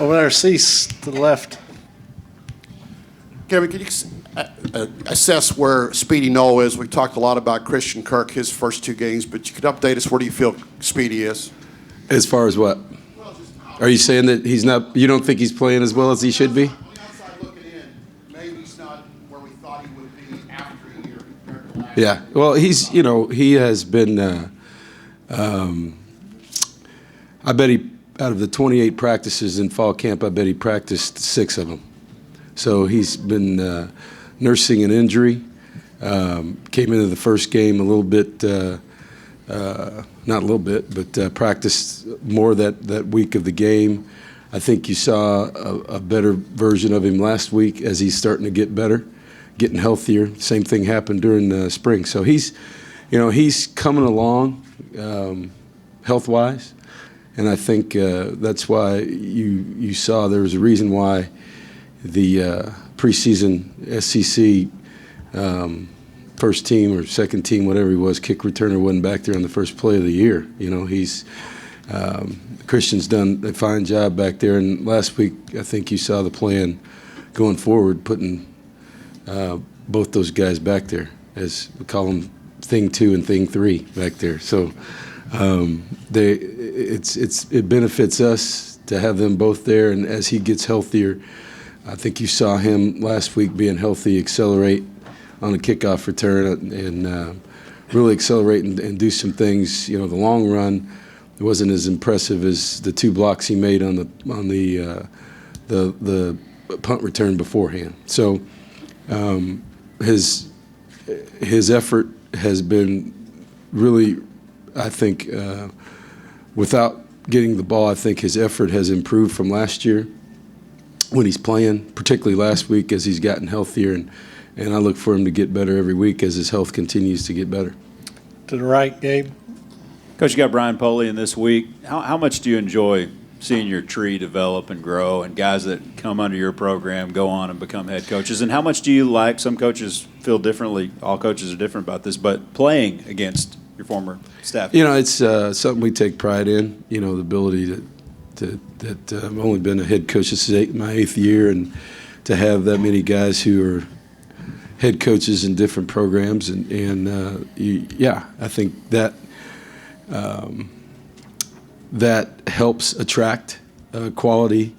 Over there, cease to the left. Kevin, can you assess where Speedy Noel is? We talked a lot about Christian Kirk, his first 2 games, but you could update us. Where do you feel Speedy is? As far as what? Are you saying that he's not? You don't think he's playing as well as he should be? On the outside looking in, maybe he's not where we thought he would be after a year compared to last year. Yeah. Well, he has been. I bet he, out of the 28 practices in fall camp, I bet he practiced 6 of them. So he's been nursing an injury. Came into the first game a little bit, not a little bit, but practiced more that week of the game. I think you saw a better version of him last week as he's starting to get better, getting healthier. Same thing happened during spring. So he's coming along health-wise. And I think that's why you saw there was a reason why the preseason SEC first team or second team, whatever he was, kick returner wasn't back there on the first play of the year. He's Christian's done a fine job back there. And last week, I think you saw the plan going forward, putting both those guys back there, as we call them, thing 2 and thing 3 back there. So it benefits us to have them both there, and as he gets healthier, I think you saw him last week being healthy, accelerate on a kickoff return, and really accelerate and do some things. The long run wasn't as impressive as the 2 blocks he made on the punt return beforehand. So his effort has been really, I think, without getting the ball, I think his effort has improved from last year when he's playing, particularly last week as he's gotten healthier, and I look for him to get better every week as his health continues to get better. To the right, Gabe. Coach, you got Brian Polian this week. How much do you enjoy seeing your tree develop and grow, and guys that come under your program go on and become head coaches? And how much do you like, some coaches feel differently, all coaches are different about this, but playing against your former staff? It's something we take pride in, the ability that I've only been a head coach. This is my 8th year, and to have that many guys who are head coaches in different programs, I think that that helps attract quality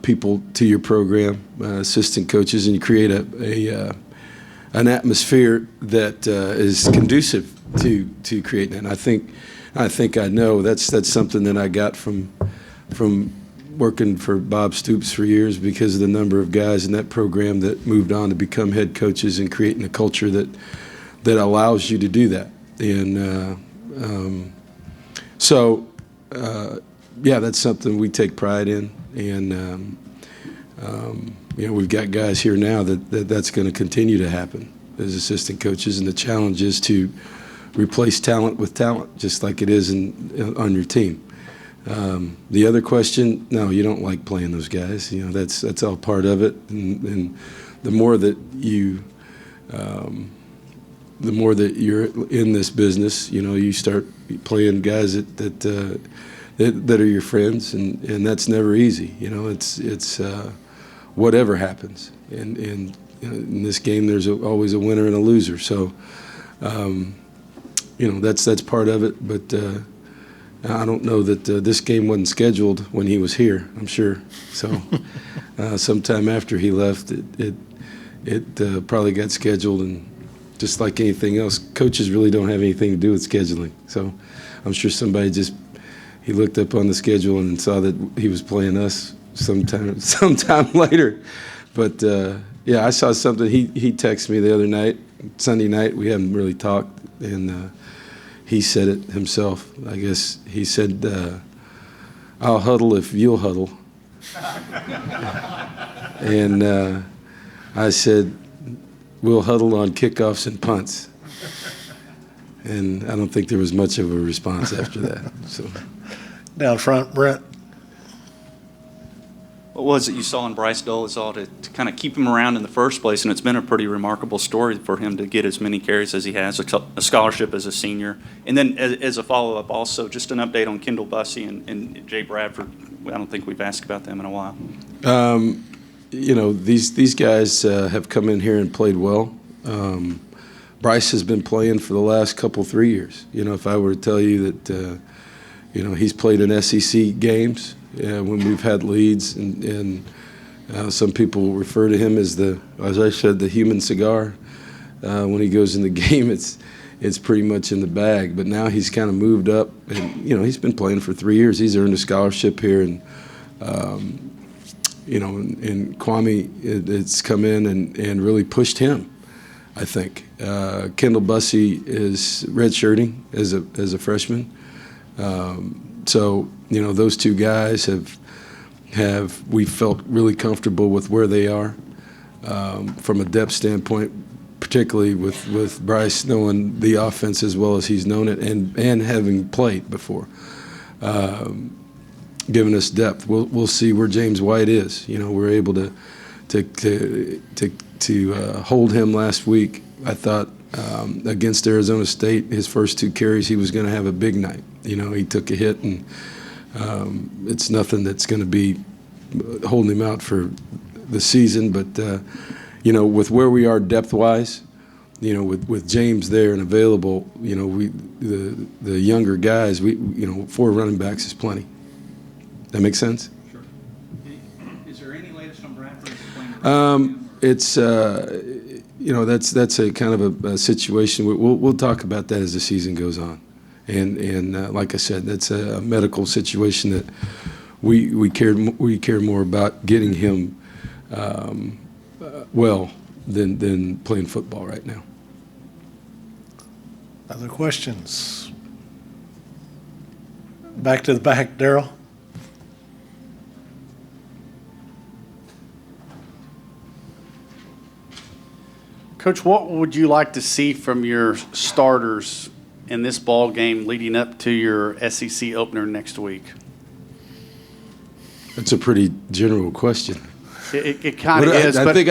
people to your program, assistant coaches, and you create an atmosphere that is conducive to creating it. And I think I know that's something that I got from working for Bob Stoops for years, because of the number of guys in that program that moved on to become head coaches and creating a culture that allows you to do that. And that's something we take pride in. And we've got guys here now that's going to continue to happen as assistant coaches, and the challenge is to replace talent with talent, just like it is on your team. The other question, no, you don't like playing those guys. That's all part of it. And the more that you're in this business, you start playing guys that are your friends, and that's never easy. It's whatever happens. And in this game, there's always a winner and a loser. So, that's part of it. But I don't know that this game wasn't scheduled when he was here, I'm sure. So sometime after he left, it probably got scheduled, and just like anything else, coaches really don't have anything to do with scheduling. So I'm sure somebody he looked up on the schedule and saw that he was playing us sometime later. But I saw something. He texted me the other night, Sunday night. We hadn't really talked, and he said it himself. I guess he said, "I'll huddle if you'll huddle." And I said, "We'll huddle on kickoffs and punts." And I don't think there was much of a response after that. So, down front, Brett. What was it you saw in Bryce Dolezal to kind of keep him around in the first place? And it's been a pretty remarkable story for him to get as many carries as he has, a scholarship as a senior. And then as a follow-up also, just an update on Kendall Bussey and Jay Bradford I don't think we've asked about them in a while. These guys have come in here and played well. Bryce has been playing for the last 3 years. If I were to tell you that, he's played in SEC games when we've had leads, and some people refer to him as I said, the human cigar. When he goes in the game, it's pretty much in the bag. But now he's kind of moved up, and he's been playing for 3 years. He's earned a scholarship here, and and Kwame, it's come in and really pushed him, I think. Kendall Bussey is redshirting as a freshman. So those two guys we felt really comfortable with where they are from a depth standpoint, particularly with Bryce knowing the offense as well as he's known it and having played before, giving us depth. We'll see where James White is. We're able to hold him last week. I thought against Arizona State, his first 2 carries, he was going to have a big night. He took a hit, and it's nothing that's going to be holding him out for the season. But with where we are depth-wise, with James there and available, the younger guys, 4 running backs is plenty. That makes sense? Sure. Is there any latest on Bradford? It's that's a kind of a situation. We'll talk about that as the season goes on, and like I said, that's a medical situation that we care more about getting him well than playing football right now. Other questions? Back to the back, Darrell. Coach, what would you like to see from your starters in this ball game leading up to your SEC opener next week? That's a pretty general question. It kind of is. I think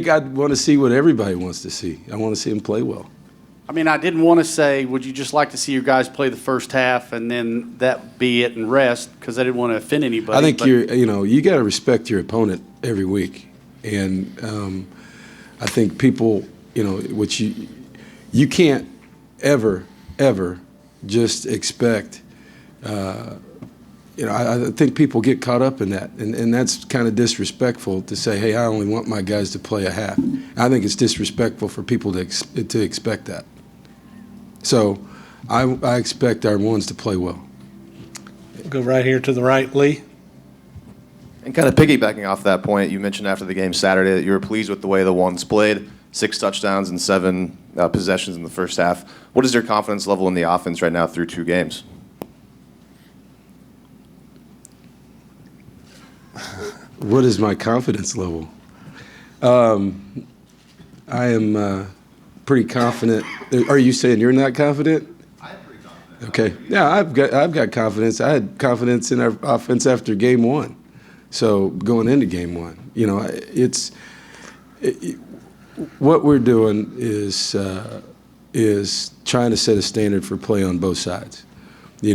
I'd want to see what everybody wants to see. I want to see him play well. I mean, I didn't want to say, would you just like to see your guys play the first half and then that be it and rest, because I didn't want to offend anybody. I think you got to respect your opponent every week, and I think people, which you can't ever just expect. I think people get caught up in that, and that's kind of disrespectful to say, hey, I only want my guys to play a half. I think it's disrespectful for people to expect that. So I expect our ones to play well. Go right here to the right, Lee. And kind of piggybacking off that point, you mentioned after the game Saturday that you were pleased with the way the ones played, 6 touchdowns and 7 possessions in the first half. What is your confidence level in the offense right now through 2 games? What is my confidence level? I am pretty confident. Are you saying you're not confident? I'm pretty confident. Okay. Yeah, I've got confidence. I had confidence in our offense after game 1. So going into game 1, what we're doing is trying to set a standard for play on both sides. We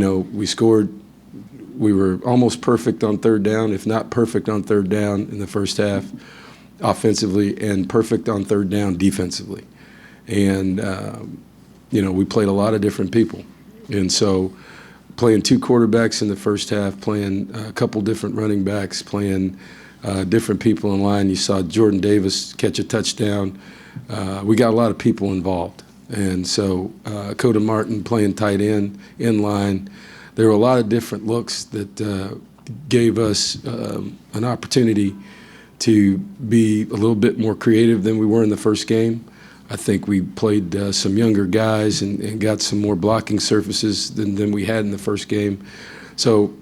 were almost perfect on 3rd down, if not perfect on 3rd down in the first half offensively, and perfect on 3rd down defensively. And, we played a lot of different people. And so playing 2 quarterbacks in the first half, playing a couple different running backs, playing different people in line. You saw Jordan Davis catch a touchdown. We got a lot of people involved. And so Coda Martin playing tight end, in line. There were a lot of different looks that gave us an opportunity to be a little bit more creative than we were in the first game. I think we played some younger guys and got some more blocking surfaces than we had in the first game. So,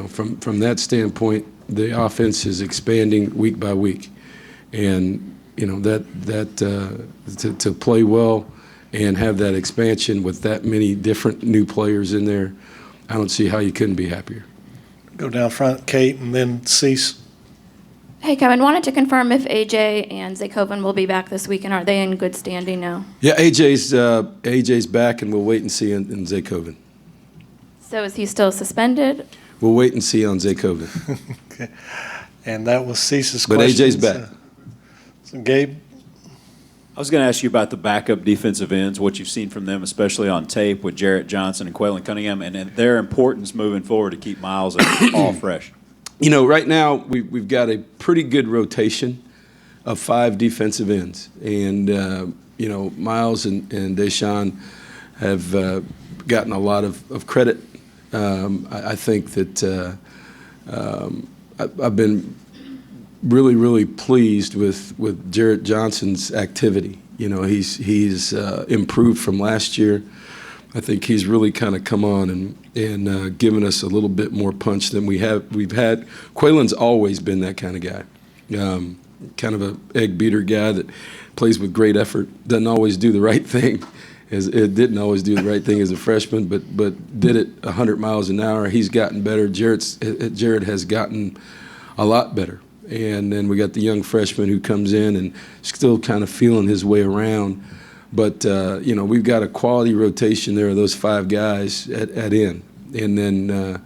from that standpoint, the offense is expanding week by week, and to play well and have that expansion with that many different new players in there, I don't see how you couldn't be happier. Go down front, Kate, and then Cease. Hey, Kevin, wanted to confirm if AJ and Zakoven will be back this week, and are they in good standing now? Yeah, AJ's back, and we'll wait and see in Zakoven. So is he still suspended? we'll wait and see on Zaykoven. Okay. And that was Cease's But questions. AJ's back. So Gabe? I was going to ask you about the backup defensive ends, what you've seen from them, especially on tape with Jarrett Johnson and Quaylen Cunningham, and their importance moving forward to keep Miles all fresh. You know, right now we've got a pretty good rotation of 5 defensive ends, and you know, Miles and Deshaun have gotten a lot of credit. I think that I've been really pleased with Jarrett Johnson's activity. You know, he's improved from last year. I think he's really kind of come on and given us a little bit more punch than we've had. Quaylen's always been that kind of guy, kind of a egg beater guy that plays with great effort. Doesn't always do the right thing. It didn't always do the right thing as a freshman, but did it 100 miles an hour. He's gotten better. Jarrett has gotten a lot better. And then we got the young freshman who comes in and still kind of feeling his way around. But, you know, we've got a quality rotation there of those 5 guys at end. And then,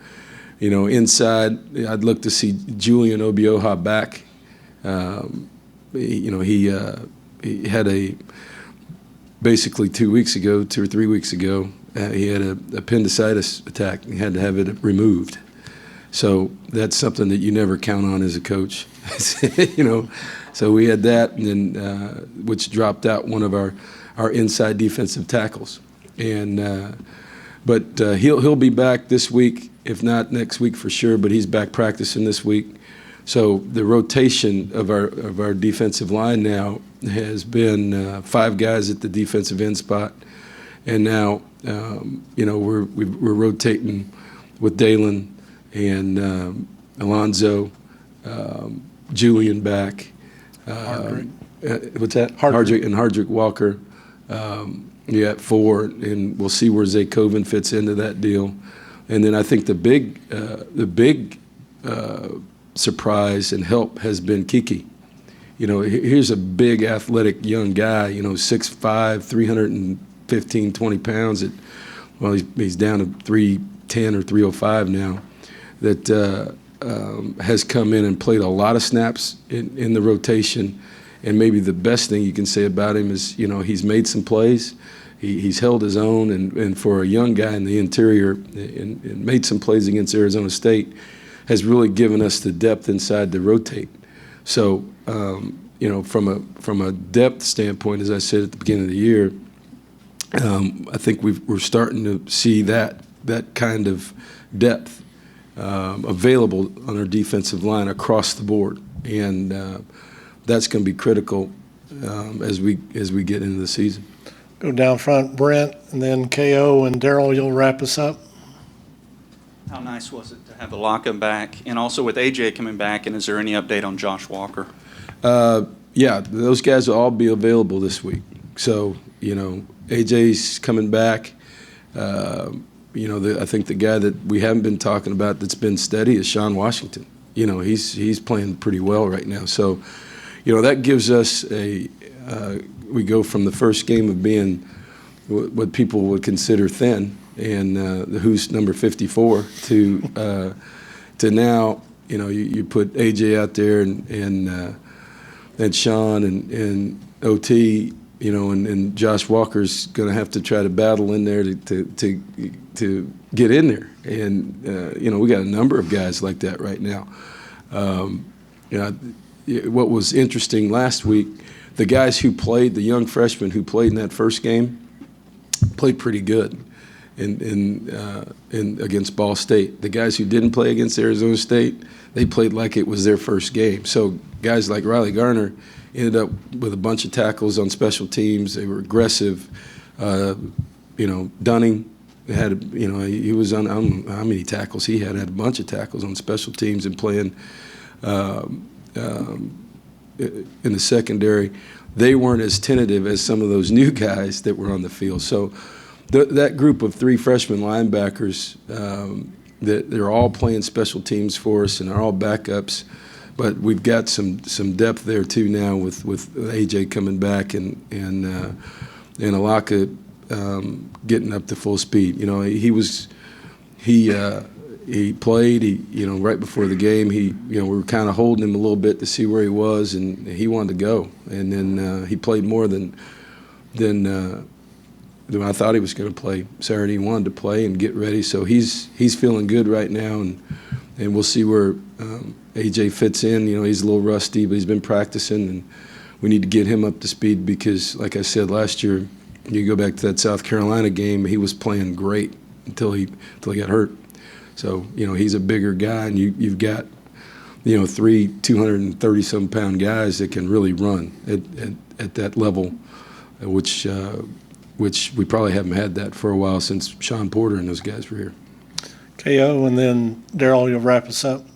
you know, inside, I'd look to see Julian Obioha back. You know, he had basically 2 or 3 weeks ago, he had a appendicitis attack. He had to have it removed. So that's something that you never count on as a coach, you know. So we had that, and then which dropped out one of our inside defensive tackles. And but he'll be back this week, if not next week for sure. But he's back practicing this week. So the rotation of our defensive line now has been 5 guys at the defensive end spot, and now you know we're rotating with Dalen and Alonzo, Julian back. What's that? Hardrick. Hardrick Walker. Yeah, at 4, and we'll see where Zaykoven fits into that deal. And then I think the big surprise and help has been Kiki. You know, here's a big athletic young guy. You know, 6'5", 315, 20 pounds. He's down to 310 or 305 now. That has come in and played a lot of snaps in the rotation. And maybe the best thing you can say about him is, you know, he's made some plays. He's held his own. And for a young guy in the interior and made some plays against Arizona State, has really given us the depth inside to rotate. So, you know, from a depth standpoint, as I said at the beginning of the year, I think we're starting to see that kind of depth available on our defensive line across the board, and that's going to be critical as we get into the season. Go down front, Brent, and then KO and Daryl, you'll wrap us up. How nice was it to have Alaka back, and also with AJ coming back, and is there any update on Josh Walker? Yeah, those guys will all be available this week. So, you know, AJ's coming back. You know, I think the guy that we haven't been talking about that's been steady is Sean Washington. You know, he's playing pretty well right now. So, you know, that gives us we go from the first game of being what people would consider thin and who's number 54 to now, you know, you put AJ out there and Sean and OT, you know, and Josh Walker's going to have to try to battle in there to get in there. And, you know, we got a number of guys like that right now. You know, what was interesting last week, the guys who played, the young freshmen who played in that first game, played pretty good in against Ball State. The guys who didn't play against Arizona State, they played like it was their first game. So guys like Riley Garner ended up with a bunch of tackles on special teams. They were aggressive. You know, Dunning had, you know, he was on, I don't know how many tackles he had a bunch of tackles on special teams and playing in the secondary. They weren't as tentative as some of those new guys that were on the field. So that group of 3 freshman linebackers, that they're all playing special teams for us and are all backups. But we've got some depth there too now with AJ coming back and Alaka getting up to full speed. You know, he he played. Right before the game, we were kind of holding him a little bit to see where he was, and he wanted to go. And then he played more than I thought he was going to play Saturday. He wanted to play and get ready, so he's feeling good right now, and we'll see where AJ fits in. He's a little rusty, but he's been practicing, and we need to get him up to speed because, like I said last year, you go back to that South Carolina game, he was playing great until he got hurt. So he's a bigger guy, and you've got 3 230-some pound guys that can really run at that level, which we probably haven't had that for a while since Sean Porter and those guys were here. KO, and then Daryl, you'll wrap us up.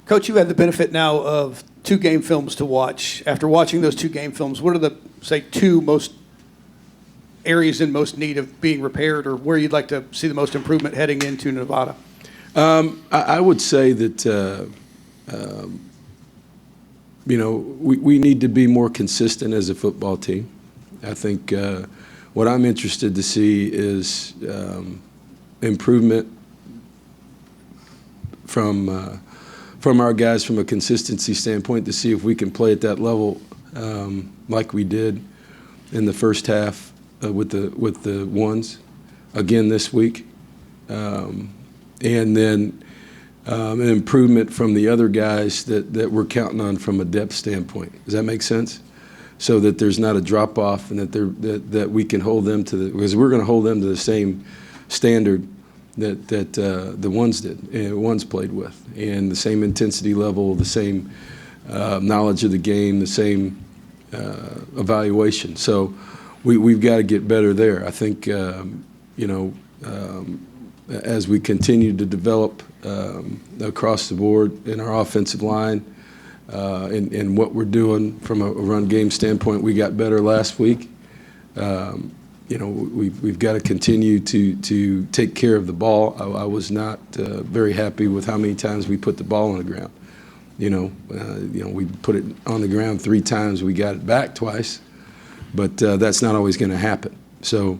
Coach, you've had the benefit now of 2 game films to watch. After watching those 2 game films, what are the, say, 2 most areas in most need of being repaired, or where you'd like to see the most improvement heading into Nevada? I would say that we need to be more consistent as a football team. I think what I'm interested to see is improvement from our guys from a consistency standpoint, to see if we can play at that level like we did in the first half with the ones again this week, and then an improvement from the other guys that we're counting on from a depth standpoint. Does that make sense? So that there's not a drop off, and that we can hold them to because we're going to hold them to the same standard that the ones did and ones played with, and the same intensity level, the same knowledge of the game, the same evaluation. So we've got to get better there. I think as we continue to develop across the board in our offensive line and what we're doing from a run game standpoint, we got better last week. We've got to continue to take care of the ball. I was not very happy with how many times we put the ball on the ground. We put it on the ground 3 times. We got it back twice, but that's not always going to happen. So,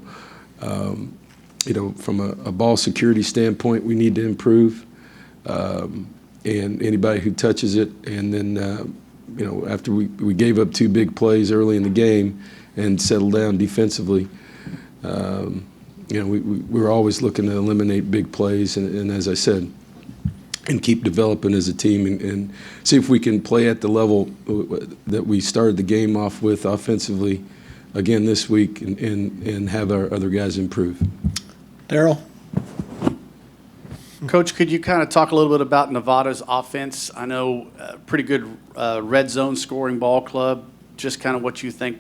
from a ball security standpoint, we need to improve. And anybody who touches it, and then after we gave up 2 big plays early in the game and settled down defensively. We're always looking to eliminate big plays, and as I said, and keep developing as a team, and see if we can play at the level that we started the game off with offensively again this week, and have our other guys improve. Daryl? Coach, could you kind of talk a little bit about Nevada's offense? I know pretty good red zone scoring ball club. Just kind of what you think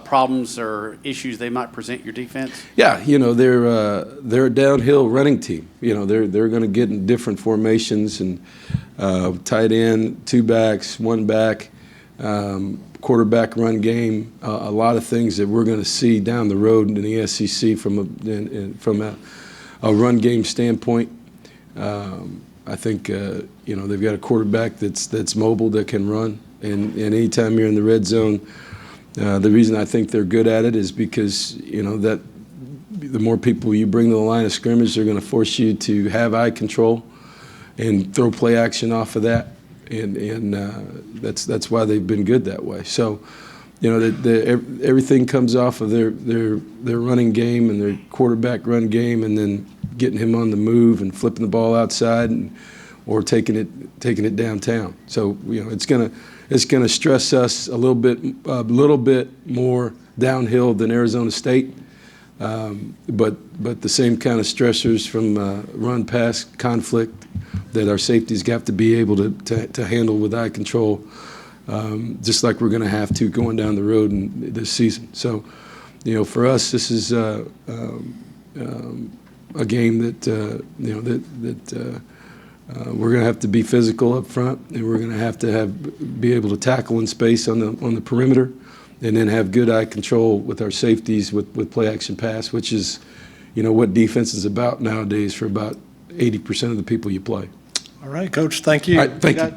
problems or issues they might present your defense? Yeah, they're a downhill running team. They're going to get in different formations, and tight end, 2 backs, 1 back, quarterback run game. A lot of things that we're going to see down the road in the SEC from a run game standpoint. I think they've got a quarterback that's mobile, that can run, and anytime you're in the red zone. The reason I think they're good at it is because that the more people you bring to the line of scrimmage, they're going to force you to have eye control and throw play action off of that, and that's why they've been good that way. So, everything comes off of their running game and their quarterback run game, and then getting him on the move and flipping the ball outside, or taking it downtown. So it's gonna stress us a little bit more downhill than Arizona State, but the same kind of stressors from run pass conflict that our safeties have to be able to handle with eye control, just like we're going to have to going down the road in this season. So, for us, this is a game that we're going to have to be physical up front, and we're going to have be able to tackle in space on the perimeter, and then have good eye control with our safeties with play action pass, which is, what defense is about nowadays for about 80% of the people you play. All right, Coach, thank you. All right, thank you.